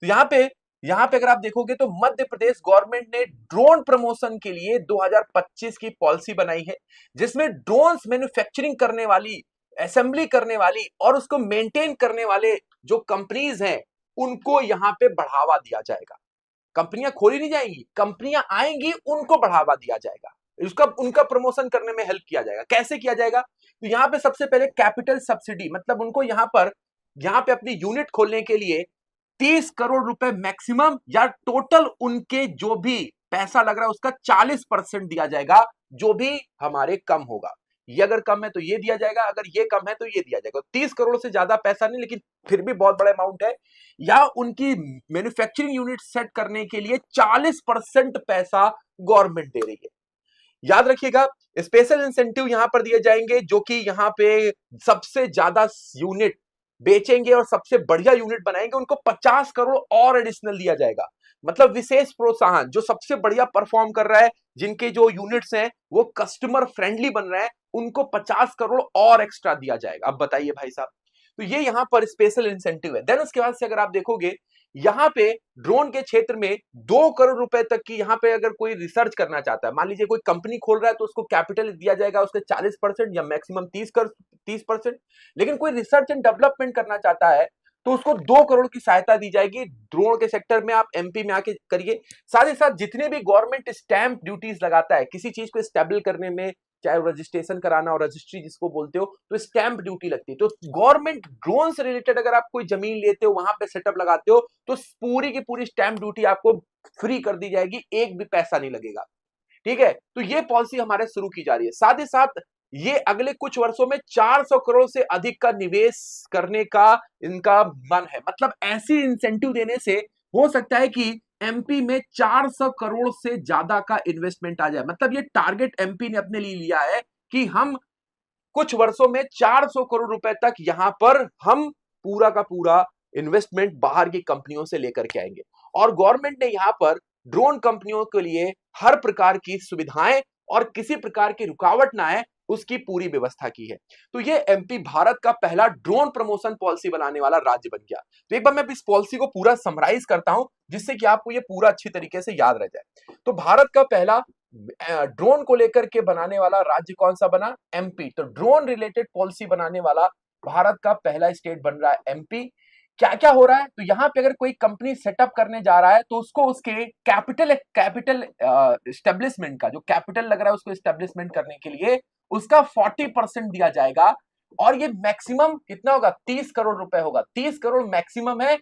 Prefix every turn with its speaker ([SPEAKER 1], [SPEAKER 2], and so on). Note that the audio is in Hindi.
[SPEAKER 1] तो यहाँ पे अगर आप देखोगे तो मध्य प्रदेश गवर्नमेंट ने ड्रोन प्रमोशन के लिए 2025 की पॉलिसी बनाई है, जिसमें ड्रोन्स मैन्युफैक्चरिंग करने वाली, असेंबली करने वाली और उसको मेंटेन करने वाले जो कंपनीज हैं, उनको यहाँ पे बढ़ावा दिया जाएगा। कंपनियां खोली नहीं जाएंगी, कंपनियां आएंगी, उनको बढ़ावा दिया जाएगा, उसका उनका प्रमोशन करने में हेल्प किया जाएगा। कैसे किया जाएगा? तो यहाँ पे सबसे पहले कैपिटल सब्सिडी, मतलब उनको यहाँ पे अपनी यूनिट खोलने के लिए 30 करोड़ रुपए मैक्सिमम, या टोटल उनके जो भी पैसा लग रहा है उसका 40% दिया जाएगा, जो भी हमारे कम होगा। ये अगर कम है तो ये दिया जाएगा, अगर ये कम है तो ये दिया जाएगा। 30 करोड़ से ज्यादा पैसा नहीं, लेकिन फिर भी बहुत बड़ा अमाउंट है। या उनकी मैन्युफैक्चरिंग यूनिट सेट करने के लिए 40% पैसा गवर्नमेंट दे रही है। याद रखिएगा, स्पेशल इंसेंटिव यहां पर दिए जाएंगे, जो कि यहां पे सबसे ज्यादा यूनिट बेचेंगे और सबसे बढ़िया यूनिट बनाएंगे, उनको 50 करोड़ और एडिशनल दिया जाएगा। मतलब विशेष प्रोत्साहन, जो सबसे बढ़िया परफॉर्म कर रहा है, जिनके जो यूनिट्स हैं वो कस्टमर फ्रेंडली बन रहे हैं, उनको 50 करोड़ और एक्स्ट्रा दिया जाएगा। अब बताइए भाई साहब, तो ये यहां पर स्पेशल इंसेंटिव है। देन उसके बाद से अगर आप देखोगे, यहां पे ड्रोन के क्षेत्र में 2 करोड़ रुपए तक की, यहां पे अगर कोई रिसर्च करना चाहता है, मान लीजिए कोई कंपनी खोल रहा है, तो उसको कैपिटल दिया जाएगा उसके 40% या मैक्सिमम 30%। लेकिन कोई रिसर्च एंड डेवलपमेंट करना चाहता है तो उसको 2 करोड़ की सहायता दी जाएगी। ड्रोन के सेक्टर में आप एमपी में आके करिए। साथ ही साथ जितने भी गवर्नमेंट स्टैंप ड्यूटीज लगाता है किसी चीज को स्टेबल करने में, चाहे रजिस्ट्रेशन कराना और रजिस्ट्री जिसको बोलते हो, तो स्टैंप ड्यूटी लगती है। तो गवर्नमेंट ड्रोन से रिलेटेड अगर आप कोई जमीन लेते हो, वहां पे सेटअप लगाते हो, तो पूरी की पूरी स्टैंप ड्यूटी आपको फ्री कर दी जाएगी, एक भी पैसा नहीं लगेगा। ठीक है, तो ये पॉलिसी हमारे शुरू की जा रही है। साथ ही साथ ये अगले कुछ वर्षों में 400 करोड़ से अधिक का निवेश करने का इनका मन है। मतलब ऐसी इंसेंटिव देने से हो सकता है कि एमपी में 400 करोड़ से ज्यादा का इन्वेस्टमेंट आ जाए। मतलब ये टारगेट एमपी ने अपने लिए लिया है कि हम कुछ वर्षों में 400 करोड़ रुपए तक यहां पर हम पूरा का पूरा इन्वेस्टमेंट बाहर की कंपनियों से लेकर के आएंगे। और गवर्नमेंट ने यहां पर ड्रोन कंपनियों के लिए हर प्रकार की सुविधाएं और किसी प्रकार की रुकावट ना आए, उसकी पूरी व्यवस्था की है। तो ये एमपी भारत का पहला ड्रोन प्रमोशन पॉलिसी बनाने वाला राज्य बन गया। तो एक बार मैं इस पॉलिसी को पूरा समराइज करता हूं, जिससे कि आपको ये पूरा अच्छी तरीके से याद रह जाए। तो भारत का पहला ड्रोन को लेकर के बनाने वाला राज्य कौन सा बना? एमपी। तो ड्रोन रिलेटेड पॉलिसी बनाने वाला भारत का पहला स्टेट बन रहा है एमपी। क्या क्या हो रहा है? तो यहां पे अगर कोई कंपनी सेटअप करने जा रहा है तो उसको उसके कैपिटल एस्टेब्लिशमेंट का जो कैपिटल लग रहा है उसको एस्टेब्लिशमेंट करने के लिए उसका 40% दिया जाएगा। और ये मैक्सिमम कितना होगा? 30 करोड़ रुपए होगा। 30 करोड़ मैक्सिमम है,